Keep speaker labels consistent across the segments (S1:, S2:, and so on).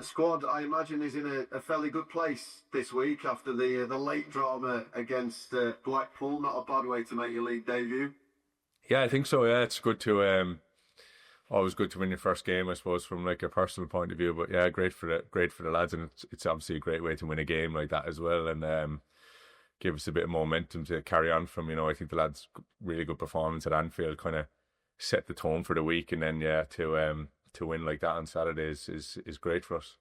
S1: Squad, I imagine, is in a fairly good place this week after the late drama against Blackpool. Not a bad way to make your league debut.
S2: Yeah, I think so. Yeah, it's good to always good to win your first game, I suppose, from like a personal point of view. But yeah, great for the lads, and it's obviously a great way to win a game like that as well, and give us a bit of momentum to carry on from. I think the lads' really good performance at Anfield kind of set the tone for the week, and then to win like that on Saturday is great for us.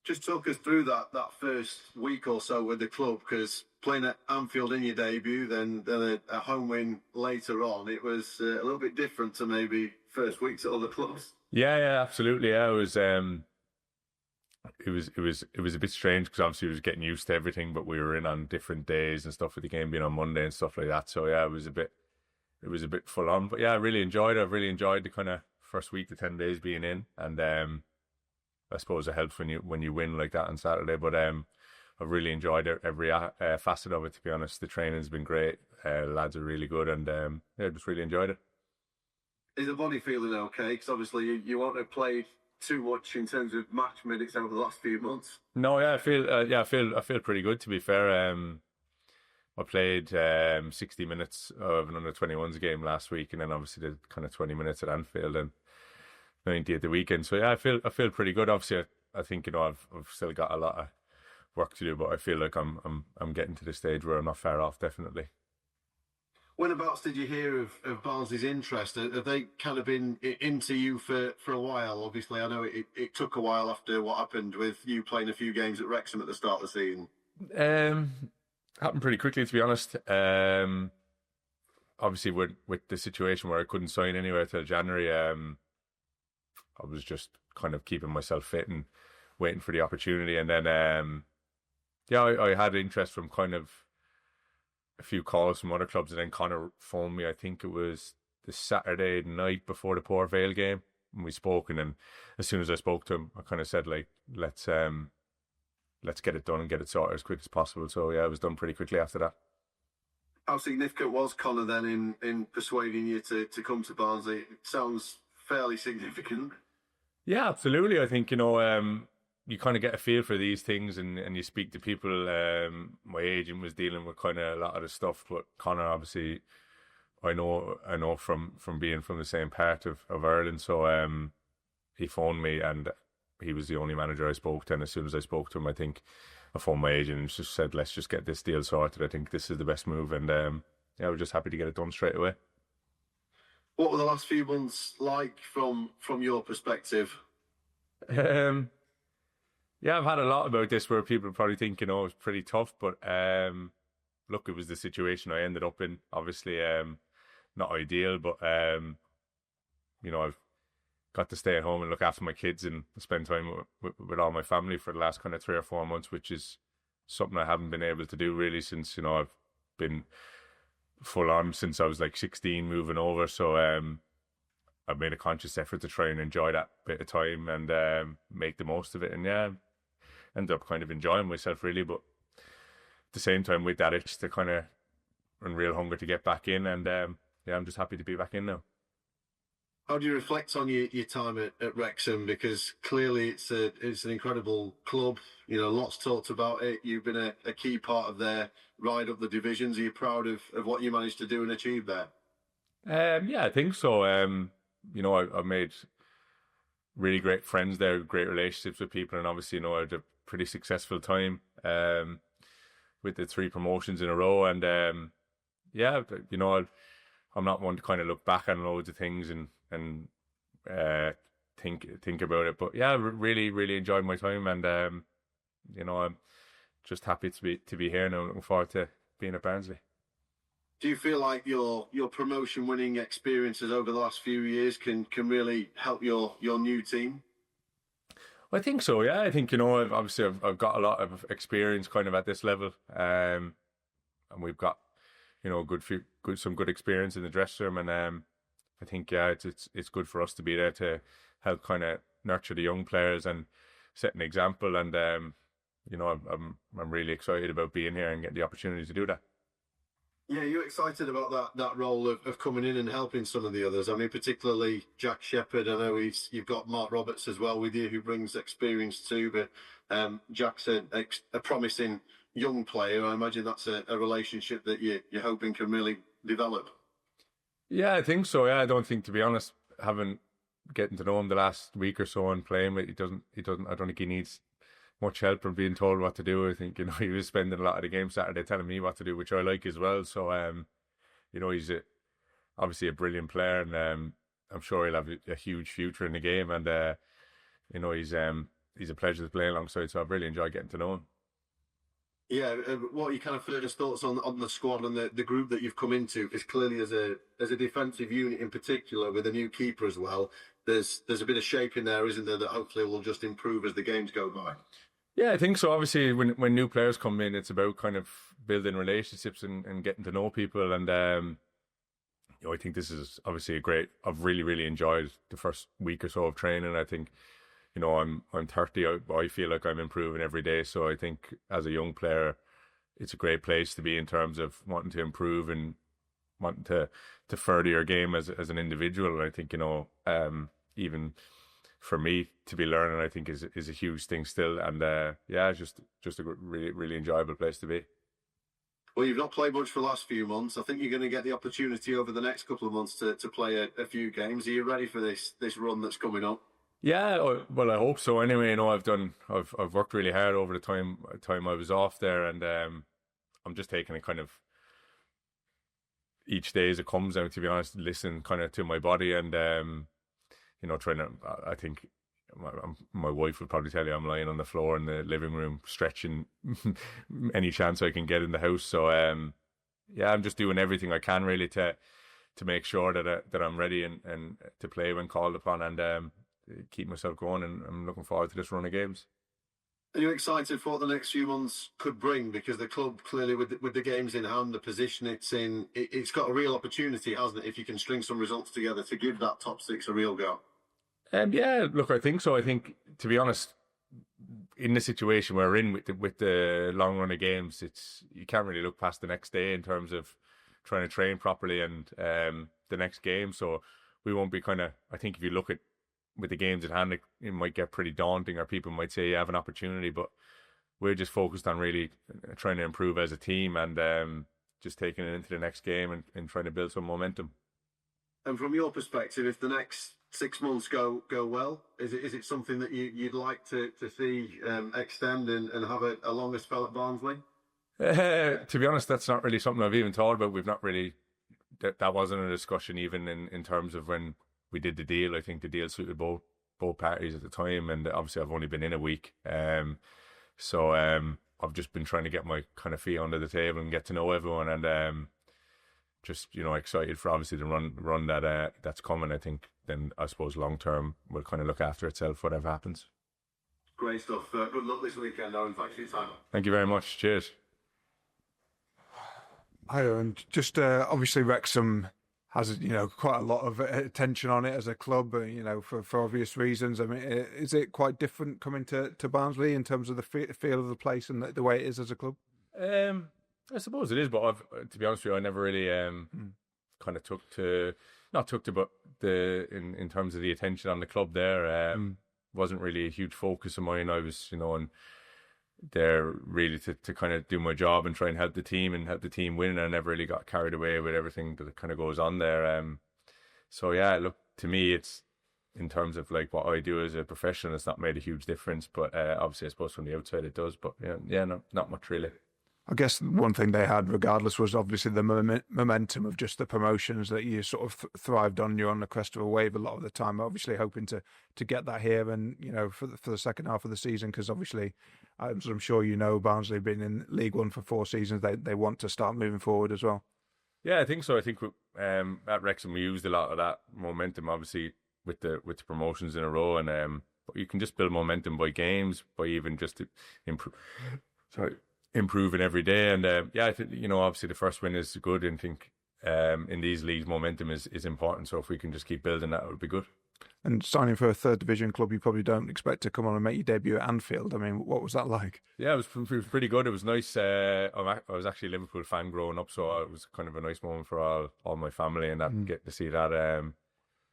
S1: Just talk us through that first week or so with the club, because playing at Anfield in your debut, then a home win later on, it was a little bit different to maybe first weeks at other clubs.
S2: Yeah, absolutely. Yeah, it was a bit strange because obviously we was getting used to everything, but we were in on different days and stuff, with the game being on Monday and stuff like that. So yeah, it was a bit full on, but yeah, I really enjoyed it. I really enjoyed the kind of first week, the 10 days being in, and I suppose it helps when you win like that on Saturday. But I've really enjoyed every facet of it, to be honest. The training's been great. The lads are really good, and just really enjoyed it.
S1: Is the body feeling okay? Because obviously you won't have played too much in terms of match minutes over the last few months.
S2: No, yeah, I feel pretty good, to be fair. I played 60 minutes of an under-21s game last week, and then obviously did kind of 20 minutes at Anfield and 90 at the weekend. So yeah, I feel pretty good. Obviously, I think I've still got a lot of work to do, but I feel like I'm getting to the stage where I'm not far off, definitely.
S1: Whenabouts did you hear of Barnsley's interest? Have they kind of been into you for a while? Obviously, I know it took a while after what happened with you playing a few games at Wrexham at the start of the season.
S2: Happened pretty quickly, to be honest. Obviously, with the situation where I couldn't sign anywhere till January, I was just kind of keeping myself fit and waiting for the opportunity. And then, I had interest from kind of a few calls from other clubs, and then Connor phoned me. I think it was the Saturday night before the Port Vale game, and we spoke. And then as soon as I spoke to him, I kind of said, like, let's get it done and get it sorted as quick as possible. So yeah, it was done pretty quickly after that.
S1: How significant was Connor then in persuading you to come to Barnsley? It sounds fairly significant.
S2: Yeah, absolutely. I think, you kind of get a feel for these things, and you speak to people. My agent was dealing with kind of a lot of the stuff, but Connor, obviously, I know from being from the same part of Ireland. So he phoned me, and he was the only manager I spoke to. And as soon as I spoke to him, I think I phoned my agent and just said, let's just get this deal sorted. I think this is the best move. And we're just happy to get it done straight away.
S1: What were the last few months like from your perspective?
S2: Yeah, I've had a lot about this where people probably think, it's pretty tough. But look, it was the situation I ended up in. Obviously, not ideal, but I've got to stay at home and look after my kids and spend time with all my family for the last kind of 3 or 4 months, which is something I haven't been able to do really since, I've been full on since I was like 16 moving over. So I've made a conscious effort to try and enjoy that bit of time and make the most of it. And yeah, ended up kind of enjoying myself really, but at the same time with that, it's the kind of unreal hunger to get back in. And I'm just happy to be back in now.
S1: How do you reflect on your time at Wrexham? Because clearly it's an incredible club. Lots talked about it. You've been a key part of their ride up the divisions. Are you proud of what you managed to do and achieve there?
S2: Yeah, I think so. I've made really great friends there, great relationships with people, and obviously, I had a pretty successful time with the 3 promotions in a row. And I'm not one to kind of look back on loads of things and think about it. But yeah, really, really enjoyed my time, and I'm just happy to be here now. Looking forward to being at Barnsley.
S1: Do you feel like your promotion winning experiences over the last few years can really help your new team?
S2: I think so. Yeah, I think I've got a lot of experience kind of at this level, and we've got some good experience in the dressing room, and I think it's good for us to be there to help kind of nurture the young players and set an example. And I'm really excited about being here and getting the opportunity to do that.
S1: Yeah, you're excited about that role of coming in and helping some of the others. I mean, particularly Jack Shepherd. I know you've got Mark Roberts as well with you, who brings experience too. But Jack's a promising young player. I imagine that's a relationship that you're hoping can really develop.
S2: Yeah, I think so. Yeah, I don't think, to be honest, having getting to know him the last week or so and playing with, he doesn't. I don't think he needs much help from being told what to do. I think, he was spending a lot of the game Saturday telling me what to do, which I like as well. So he's obviously a brilliant player, and I'm sure he'll have a huge future in the game. And he's a pleasure to play alongside. So I've really enjoyed getting to know him.
S1: Yeah, what are your kind of first thoughts on the squad and the group that you've come into? Because clearly, as a defensive unit in particular, with a new keeper as well, there's a bit of shape in there, isn't there? That hopefully will just improve as the games go by.
S2: Yeah, I think so. Obviously, when new players come in, it's about kind of building relationships and getting to know people. And I think this is obviously I've really, really enjoyed the first week or so of training. I think, I'm 30. I feel like I'm improving every day. So I think as a young player, it's a great place to be in terms of wanting to improve and wanting to further your game as an individual. And I think, even for me to be learning, I think is a huge thing still. And it's just a really, really enjoyable place to be.
S1: Well, you've not played much for the last few months. I think you're going to get the opportunity over the next couple of months to play a few games. Are you ready for this run that's coming up?
S2: Yeah, well, I hope so. Anyway, I've worked really hard over the time I was off there, and I'm just taking it kind of each day as it comes out. To be honest, listen kind of to my body, and trying to. I think my wife would probably tell you I'm lying on the floor in the living room stretching any chance I can get in the house. So I'm just doing everything I can really to make sure that I'm ready and to play when called upon, and keep myself going. And I'm looking forward to this run of games.
S1: Are you excited for what the next few months could bring? Because the club clearly, with the games in hand, the position it's in, it's got a real opportunity, hasn't it? If you can string some results together to give that top six a real go.
S2: Look, I think so. I think, to be honest, in the situation we're in with the long run of games, you can't really look past the next day in terms of trying to train properly and the next game. So we won't be I think if you look at with the games at hand, it might get pretty daunting, or people might say you have an opportunity, but we're just focused on really trying to improve as a team and just taking it into the next game and trying to build some momentum.
S1: And from your perspective, if the next 6 months go well, is it something that you'd like to see extend and have a longer spell at Barnsley?
S2: To be honest, that's not really something I've even thought about. We've not really, that wasn't a discussion even in terms of when we did the deal. I think the deal suited both parties at the time, and obviously I've only been in a week, so I've just been trying to get my kind of feet under the table and get to know everyone, and just excited for obviously the run that's coming. I think then I suppose long term will kind of look after itself, whatever happens.
S1: Great stuff. Good luck this weekend, Aaron. Thanks for your time.
S2: Thank you very much. Cheers.
S3: Hi, and just obviously Wrexham has quite a lot of attention on it as a club, for obvious reasons. I mean, is it quite different coming to Barnsley in terms of the feel of the place and the way it is as a club?
S2: I suppose it is, but to be honest with you, I never really kind of but in terms of the attention on the club there, wasn't really a huge focus of mine. I was, and there really to kind of do my job and try and help the team win. And I never really got carried away with everything that kind of goes on there. So yeah, look, to me, it's in terms of like what I do as a professional, it's not made a huge difference. But obviously, I suppose from the outside it does. But no, not much really.
S3: I guess one thing they had, regardless, was obviously the momentum of just the promotions that you sort of thrived on. You're on the crest of a wave a lot of the time. Obviously, hoping to get that here, and for the second half of the season, because obviously, as I'm sure Barnsley have been in League One for 4 seasons. They want to start moving forward as well.
S2: Yeah, I think so. I think at Wrexham we used a lot of that momentum, obviously with the promotions in a row, and but you can just build momentum by games, by even just improving every day. And I think obviously the first win is good, and think in these leagues momentum is important. So if we can just keep building that, it would be good.
S3: And signing for a third division club, you probably don't expect to come on and make your debut at Anfield. I mean, what was that like?
S2: Yeah, it was pretty good. It was nice. I was actually a Liverpool fan growing up, so it was kind of a nice moment for all my family and that get to see that.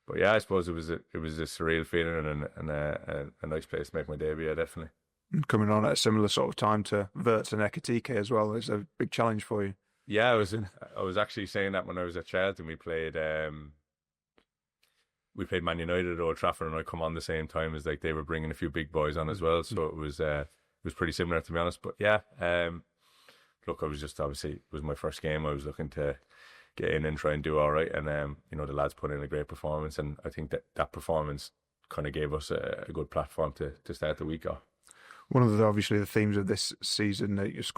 S2: But yeah, I suppose it was a surreal feeling and a nice place to make my debut. Yeah, definitely.
S3: Coming on at a similar sort of time to Wirtz and Ekitike as well is a big challenge for you.
S2: Yeah, I was actually saying that when I was at Charlton. We played Man United at Old Trafford, and I come on the same time as like they were bringing a few big boys on as well. So it was pretty similar, to be honest. But yeah, look, I was just obviously it was my first game. I was looking to get in and try and do all right, and the lads put in a great performance, and I think that performance kind of gave us a good platform to start the week off.
S3: One of the themes of this season,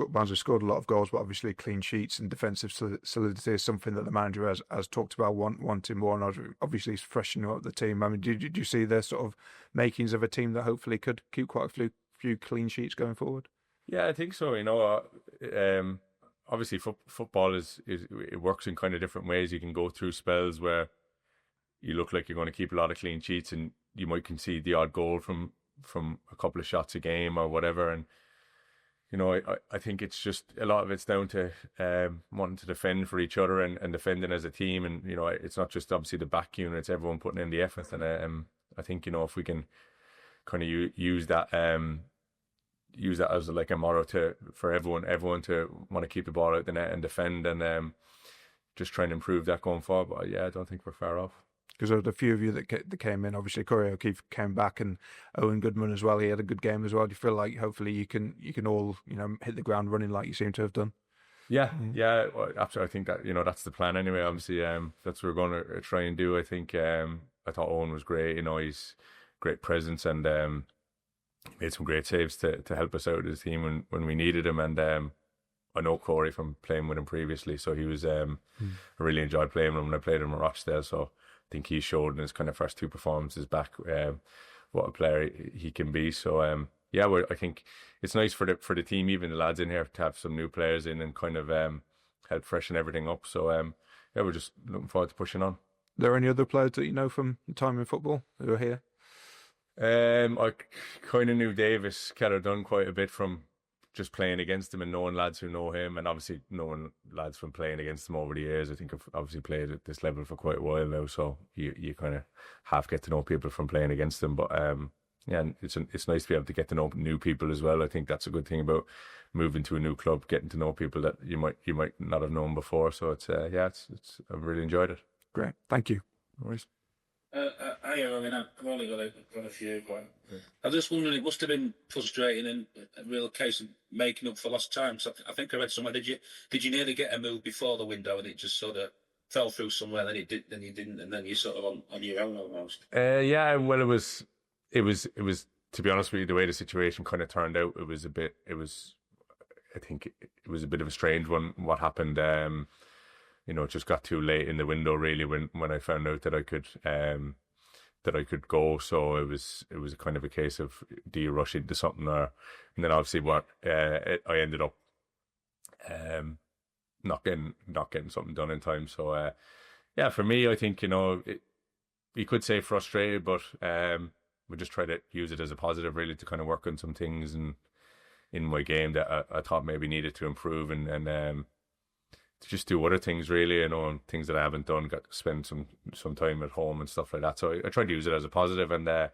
S3: Barnsley scored a lot of goals, but obviously clean sheets and defensive solidity is something that the manager has talked about wanting more, and obviously he's freshening up the team. I mean, did you see the sort of makings of a team that hopefully could keep quite a few clean sheets going forward?
S2: Yeah, I think so. Obviously football it works in kind of different ways. You can go through spells where you look like you're going to keep a lot of clean sheets, and you might concede the odd goal from a couple of shots a game or whatever. And I think it's just a lot of it's down to wanting to defend for each other and defending as a team. And it's not just obviously the back unit; it's everyone putting in the effort. And I think if we can kind of use that as like a motto for everyone to want to keep the ball out the net and defend, and just try and improve that going forward. But yeah, I don't think we're far off.
S3: Because there were a few of you that came in. Obviously, Corey O'Keefe came back, and Owen Goodman as well. He had a good game as well. Do you feel like hopefully you can all hit the ground running like you seem to have done?
S2: Yeah. Well, absolutely. I think that that's the plan anyway. Obviously, that's what we're going to try and do. I think I thought Owen was great. He's great presence and made some great saves to help us out as a team when we needed him. And I know Corey from playing with him previously, so he was. I really enjoyed playing with him when I played him in Rochdale. So I think he showed in his kind of first two performances back what a player he can be. So I think it's nice for the team, even the lads in here, to have some new players in and kind of help freshen everything up. So we're just looking forward to pushing on.
S3: Are there any other players that you know from your time in football who are here?
S2: I kind of knew Davis Keller done quite a bit from just playing against him and knowing lads who know him, and obviously knowing lads from playing against him over the years. I think I've obviously played at this level for quite a while now, so you kind of half get to know people from playing against them. But it's nice to be able to get to know new people as well. I think that's a good thing about moving to a new club, getting to know people that you might not have known before. So it's I've really enjoyed it.
S3: Great, thank you.
S2: No worries.
S4: I've only got a few. I'm just wondering, it must have been frustrating and a real case of making up for lost time. So I think I read somewhere. Did you nearly get a move before the window and it just sort of fell through somewhere? Then you didn't, and then you're sort of on your own almost.
S2: Yeah, well, it was to be honest with you, the way the situation kind of turned out, I think it was a bit of a strange one. What happened? It just got too late in the window, really, when I found out that I could go. So it was kind of a case of, do you rush into something, and then obviously I ended up not getting something done in time. So for me, I think you could say frustrated, but we just try to use it as a positive, really, to kind of work on some things in my game that I thought maybe needed to improve, and to just do other things, really, and things that I haven't done. Got to spend some time at home and stuff like that. So I tried to use it as a positive, and I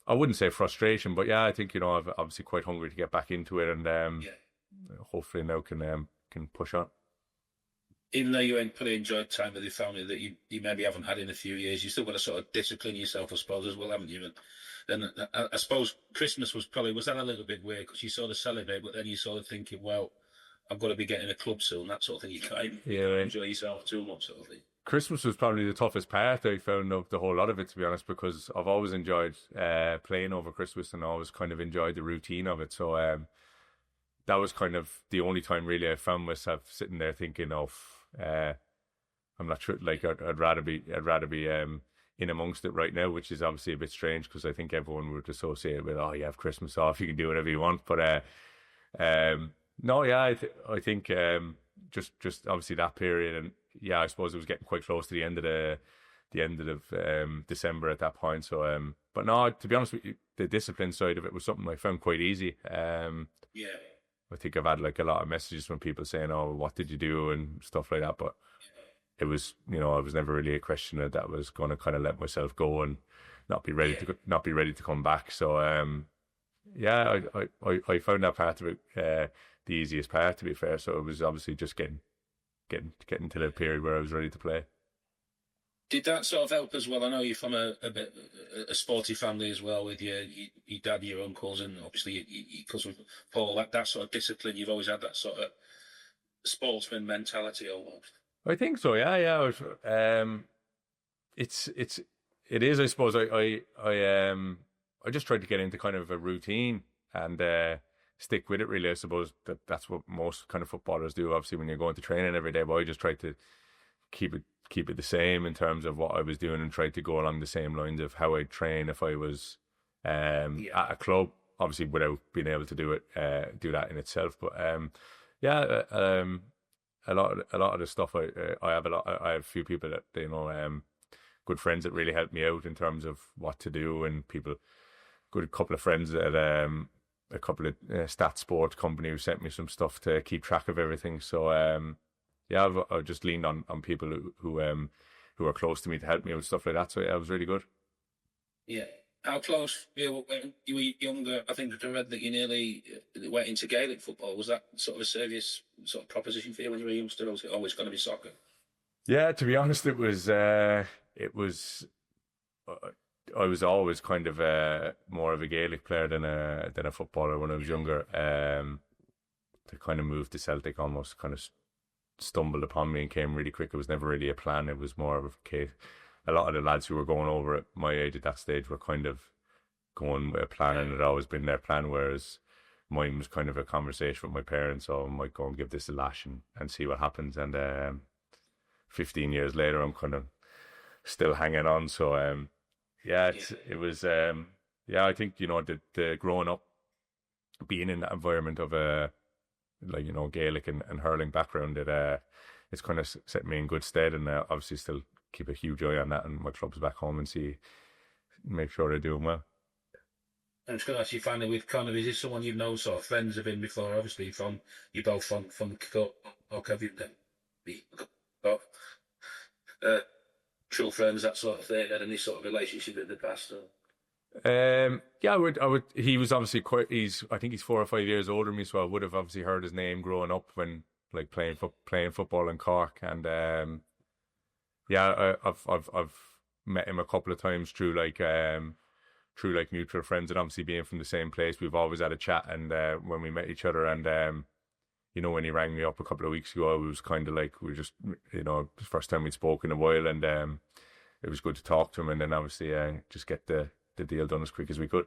S2: wouldn't say frustration, but yeah, I think I'm obviously quite hungry to get back into it, and hopefully now can push on.
S4: Even though you probably enjoyed time with your family that you maybe haven't had in a few years, you still got to sort of discipline yourself, I suppose, as well, haven't you? And I suppose Christmas was that a little bit weird because you sort of celebrate, but then you sort of thinking, well, I've got to be getting a club soon, that sort of thing. You can't enjoy yourself too much, sort of thing. Christmas
S2: was probably the toughest part, I found, of the whole lot of it, to be honest, because I've always enjoyed playing over Christmas and always kind of enjoyed the routine of it. So that was kind of the only time, really, I found myself sitting there thinking of, I'm not sure, like I'd rather be in amongst it right now, which is obviously a bit strange because I think everyone would associate it with, oh, you have Christmas off, you can do whatever you want. But no, yeah, I think just obviously that period, and yeah, I suppose it was getting quite close to the end of the end of December at that point. So, but no, to be honest with you, the discipline side of it was something I found quite easy.
S4: Yeah.
S2: I think I've had like a lot of messages from people saying, "Oh, what did you do?" and stuff like that. But it was, you know, I was never really a question that was going to kind of let myself go and not be ready to come back. So, yeah, I found that part of it the easiest part, to be fair. So it was obviously just getting to the period where I was ready to play.
S4: Did that sort of help as well? I know you're from a sporty family as well, with your dad, your uncles, and obviously your cousin Paul. That sort of discipline, you've always had that sort of sportsman mentality almost.
S2: I think so. Yeah, yeah. It is. I suppose I just tried to get into kind of a routine and stick with it. Really, I suppose that's what most kind of footballers do. Obviously, when you're going to training every day, but I just tried to keep it the same in terms of what I was doing and tried to go along the same lines of how I'd train if I was at a club. Obviously, without being able to do that in itself. But yeah, a lot of the stuff I have a few people that, you know, good friends that really helped me out in terms of what to do, and good couple of friends at a couple of stat sport company who sent me some stuff to keep track of everything. So yeah, I've just leaned on people who are close to me to help me with stuff like that. So yeah, it was really good.
S4: Yeah. How close when you were younger? I think I read that you nearly went into Gaelic football. Was that sort of a serious sort of proposition for you when you were a youngster, or was it always going to be soccer?
S2: Yeah, to be honest, it was. I was always kind of more of a Gaelic player than a footballer when I was younger. The kind of move to Celtic almost kind of stumbled upon me and came really quick. It was never really a plan. It was more of a case. A lot of the lads who were going over at my age at that stage were kind of going with a plan, and it had always been their plan, whereas mine was kind of a conversation with my parents. So I might go and give this a lash and see what happens. And 15 years later, I'm kind of still hanging on. So yeah, it was yeah, I think, you know, the growing up, being in that environment of like, you know, Gaelic and hurling background, it's kind of set me in good stead, and obviously still keep a huge eye on that and my clubs back home and make sure they're doing well.
S4: I'm just going to ask you finally, with Connor, is this someone you've known, sort of friends of him before? Obviously, you're both from the Cook, have you got true friends, that sort of thing? Had any sort of relationship in the past? Or?
S2: Yeah, I would. He was obviously I think he's 4 or 5 years older than me, so I would have obviously heard his name growing up when like playing football in Cork, and yeah, I've met him a couple of times through like mutual friends, and obviously being from the same place, we've always had a chat. And when we met each other, and you know, when he rang me up a couple of weeks ago, it was kind of like we were just, you know, the first time we'd spoken in a while, and it was good to talk to him, and then obviously just get the deal done as quick as we could.